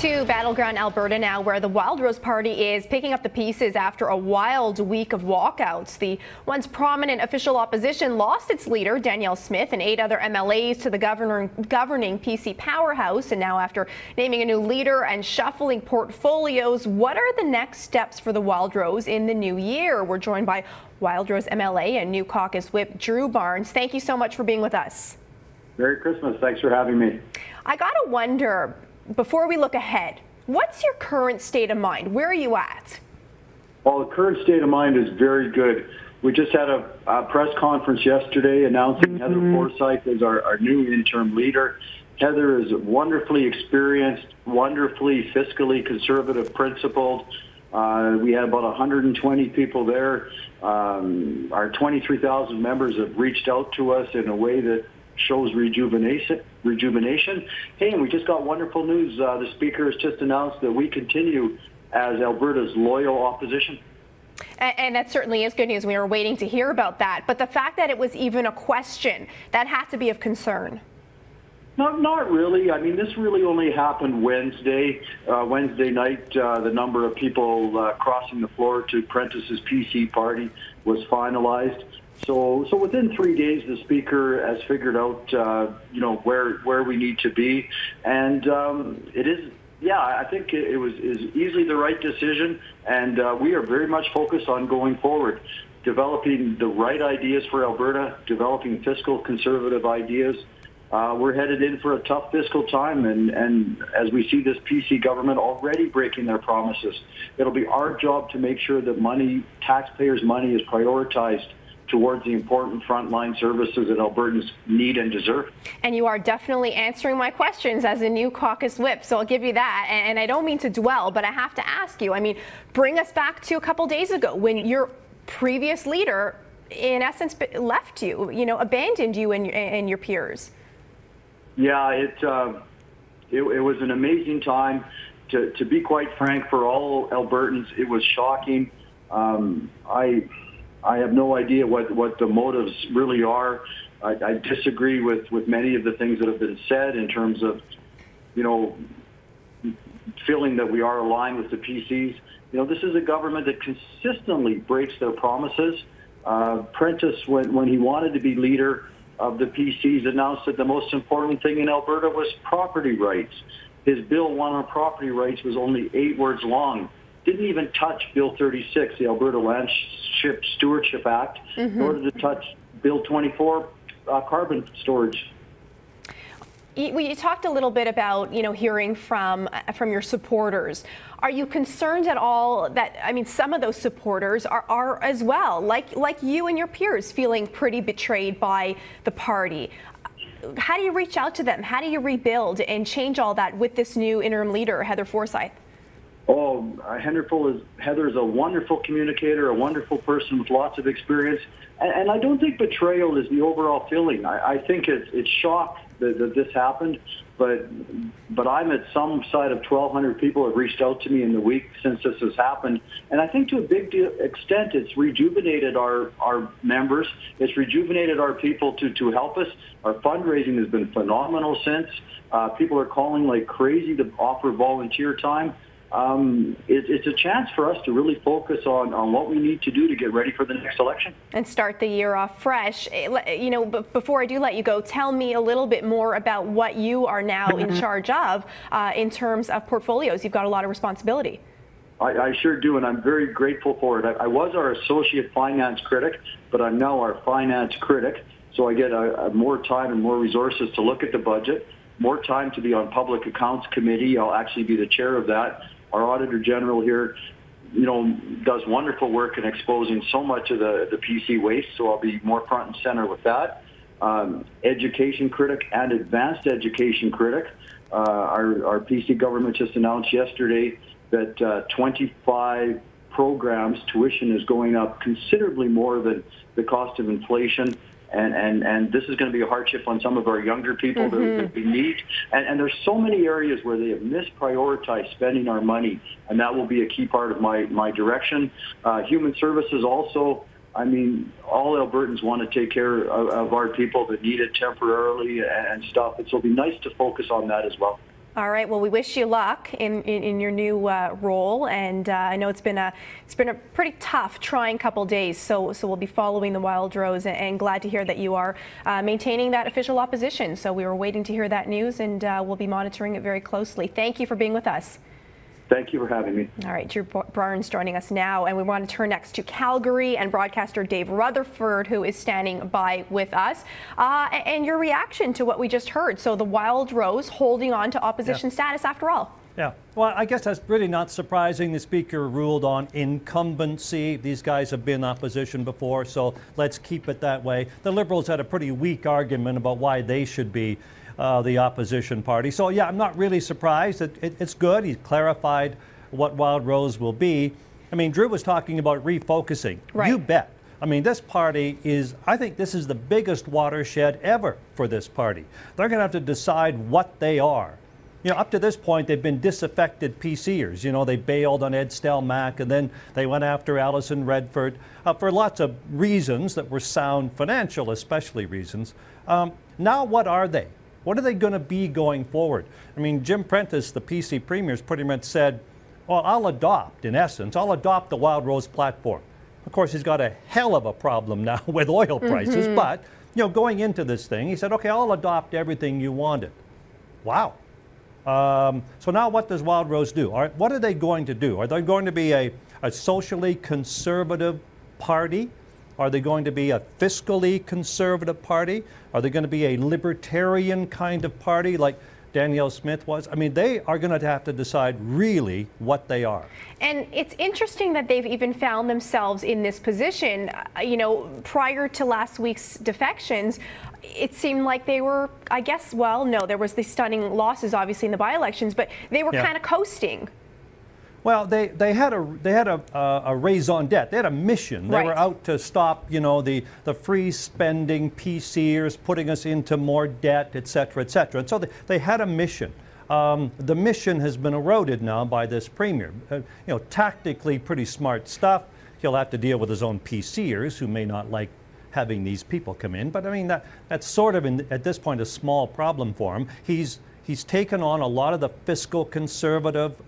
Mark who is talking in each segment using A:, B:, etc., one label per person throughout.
A: to Battleground Alberta now, where the Wildrose party is picking up the pieces after a wild week of walkouts. The once prominent official opposition lost its leader, Danielle Smith, and 8 other MLAs to the governing PC powerhouse. And now, after naming a new leader and shuffling portfolios, what are the next steps for the Wildrose in the new year? We're joined by Wildrose MLA and new caucus whip Drew Barnes. Thank you so much for being with us.
B: Merry Christmas. Thanks for having me.
A: I gotta wonder, before we look ahead, what's your current state of mind? Where are you at?
B: Well, the current state of mind is very good. We just had a press conference yesterday announcing Heather Forsyth as our new interim leader. Heather is wonderfully experienced, wonderfully fiscally conservative, principled. We had about 120 people there. Our 23,000 members have reached out to us in a way that shows rejuvenation. Hey, and we just got wonderful news. The Speaker has just announced that we continue as Alberta's loyal opposition.
A: And that certainly is good news. We were waiting to hear about that. But the fact that it was even a question, that had to be of concern.
B: Not really. I mean, this really only happened Wednesday. Wednesday night, the number of people crossing the floor to Prentice's PC party was finalized. So within 3 days, the Speaker has figured out, where we need to be, and it is. Yeah, I think it is easily the right decision, and we are very much focused on going forward, developing the right ideas for Alberta, developing fiscal conservative ideas. We're headed in for a tough fiscal time, and as we see this PC government already breaking their promises, it'll be our job to make sure that taxpayers' money is prioritized towards the important frontline services that Albertans need and deserve.
A: And you are definitely answering my questions as a new caucus whip, so I'll give you that. And I don't mean to dwell, but I have to ask you, I mean, bring us back to a couple days ago when your previous leader, in essence, left you, abandoned you and your peers.
B: Yeah, it was an amazing time. To be quite frank, for all Albertans, it was shocking. I have no idea what the motives really are. I disagree with many of the things that have been said in terms of, feeling that we are aligned with the PCs. This is a government that consistently breaks their promises. Prentice, when he wanted to be leader of the PCs, announced that the most important thing in Alberta was property rights. His Bill 1 on property rights was only 8 words long. Didn't even touch Bill 36, the Alberta Landship Stewardship Act, nor did it touch Bill 24, carbon storage.
A: You talked a little bit about, hearing from your supporters. Are you concerned at all that, some of those supporters are as well, like you and your peers, feeling pretty betrayed by the party? How do you reach out to them? How do you rebuild and change all that with this new interim leader, Heather Forsyth?
B: Oh, Heather is a wonderful communicator, a wonderful person with lots of experience, and I don't think betrayal is the overall feeling. I think it's shock that this happened, but I'm at some side of 1,200 people have reached out to me in the week since this has happened, and I think to a big extent it's rejuvenated our members, it's rejuvenated our people to help us. Our fundraising has been phenomenal since. People are calling like crazy to offer volunteer time. It's a chance for us to really focus on what we need to do to get ready for the next election. And
A: start the year off fresh. Before I do let you go, tell me a little bit more about what you are now in charge of in terms of portfolios. You've got a lot of responsibility.
B: I sure do, and I'm very grateful for it. I was our associate finance critic, but I'm now our finance critic, so I get more time and more resources to look at the budget, more time to be on Public Accounts Committee. I'll actually be the chair of that. Our Auditor General here, does wonderful work in exposing so much of the PC waste, so I'll be more front and center with that. Education critic and advanced education critic. Our PC government just announced yesterday that 25 programs, tuition is going up considerably more than the cost of inflation. And this is going to be a hardship on some of our younger people that we need. And there's so many areas where they have misprioritized spending our money, and that will be a key part of my direction. Human services also, all Albertans want to take care of our people that need it temporarily and stuff. And so it'll be nice to focus on that as well.
A: All right. Well, we wish you luck in your new role, and I know it's been a pretty tough, trying couple days. So we'll be following the Wildrose, and glad to hear that you are maintaining that official opposition. So we were waiting to hear that news, and we'll be monitoring it very closely. Thank you for being with us.
B: Thank you for having me.
A: All right, Drew Barnes joining us now, and we want to turn next to Calgary and broadcaster Dave Rutherford, who is standing by with us, and your reaction to what we just heard. So the Wildrose holding on to opposition status after all.
C: Yeah, well, I guess that's really not surprising. The Speaker ruled on incumbency. These guys have been opposition before, so let's keep it that way. The Liberals had a pretty weak argument about why they should be the opposition party. So yeah, I'm not really surprised. It's good. He clarified what Wildrose will be. I mean, Drew was talking about refocusing.
A: Right.
C: You bet. I mean, this party is, I think this is the biggest watershed ever for this party. They're going to have to decide what they are. You know, up to this point, they've been disaffected PCers. You know, they bailed on Ed Stelmach, and then they went after Alison Redford for lots of reasons that were sound, financial especially reasons. Now what are they? What are they going to be going forward? I mean, Jim Prentice, the PC Premier's pretty much said, well, I'll adopt the Wildrose platform. Of course, he's got a hell of a problem now with oil prices, but, you know, going into this thing, he said, okay, I'll adopt everything you wanted. Wow. So now what does Wildrose do? What are they going to do? Are they going to be a socially conservative party? Are they going to be a fiscally conservative party? Are they going to be a libertarian kind of party like Danielle Smith was? I mean, they are going to have to decide really what they are.
A: And it's interesting that they've even found themselves in this position. You know, prior to last week's defections, it seemed like they were, I guess, well, no, there was the stunning losses, obviously, in the by-elections, but they were kind of coasting.
C: Well, they had a raison d'etre. They had a mission. They were out to stop, you know, the free spending PCers, putting us into more debt, et cetera, et cetera. And so they had a mission. The mission has been eroded now by this premier. You know, tactically pretty smart stuff. He'll have to deal with his own PCers who may not like having these people come in. But I mean, that's sort of at this point a small problem for him. He's taken on a lot of the fiscal conservative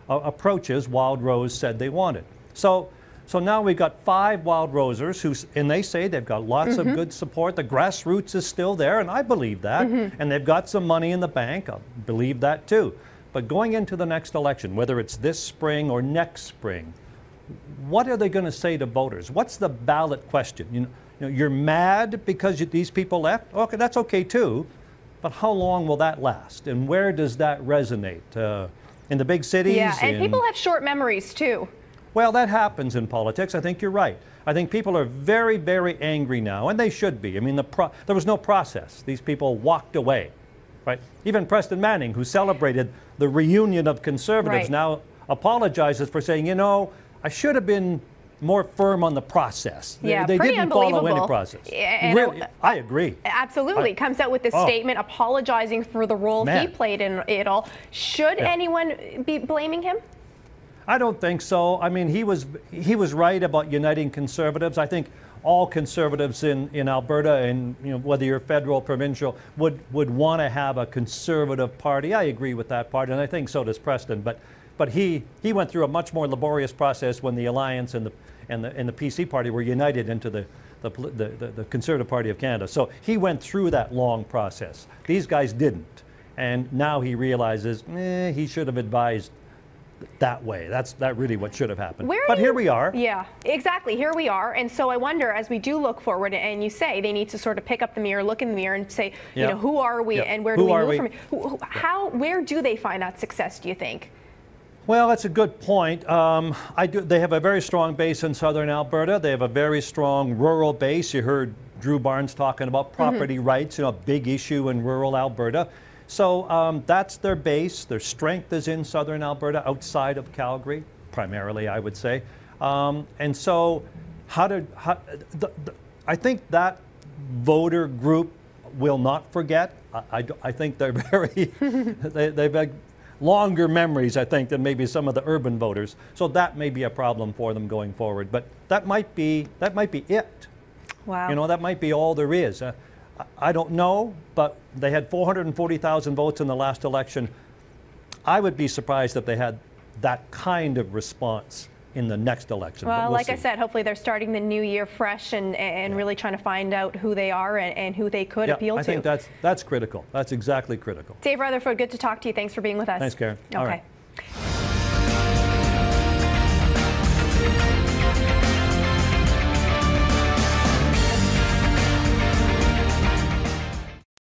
C: approaches Wildrose said they wanted. So now we've got 5 Wildrosers and they say they've got lots of good support. The grassroots is still there, and I believe that. And they've got some money in the bank. I believe that too. But going into the next election, whether it's this spring or next spring, what are they going to say to voters? What's the ballot question? You know, you're mad because these people left? Okay, that's okay too. But how long will that last? And where does that resonate? In the big cities?
A: Yeah, and people have short memories too.
C: Well, that happens in politics. I think you're right. I think people are very, very angry now, and they should be. I mean, there was no process. These people walked away, right? Even Preston Manning, who celebrated the reunion of conservatives, now apologizes for saying, you know, I should have been more firm on the process.
A: Yeah,
C: they didn't follow any process.
A: And
C: really, I agree.
A: Absolutely. Comes out with this statement apologizing for the role he played in it all. Should anyone be blaming him?
C: I don't think so. I mean, he was right about uniting conservatives. I think all conservatives in Alberta, and you know, whether you're federal, provincial, would want to have a conservative party. I agree with that part, and I think so does Preston. But he went through a much more laborious process when the Alliance and the PC party were united into the Conservative Party of Canada. So he went through that long process. These guys didn't. And now he realizes he should have advised that way. That's really what should have happened. But here we are.
A: Yeah, exactly. Here we are. And so I wonder, as we do look forward, and you say they need to sort of pick up the mirror, look in the mirror, and say, you know, who are we and where do we move from here? Where do they find that success, do you think?
C: Well, that's a good point. They have a very strong base in southern Alberta. They have a very strong rural base. You heard Drew Barnes talking about property rights, you know, a big issue in rural Alberta. So that's their base. Their strength is in southern Alberta, outside of Calgary, primarily, I would say. And so I think that voter group will not forget. I think they're very, they've longer memories, I think, than maybe some of the urban voters. So that may be a problem for them going forward. But that might be it.
A: Wow.
C: You know, that might be all there is. I don't know, but they had 440,000 votes in the last election. I would be surprised if they had that kind of response in the next election.
A: Well, like
C: see.
A: I said, hopefully they're starting the new year fresh and really trying to find out who they are and who they could appeal to.
C: I think that's critical. That's exactly critical.
A: Dave Rutherford, good to talk to you. Thanks for being with us.
C: Thanks, Karen.
A: Okay.
C: All right.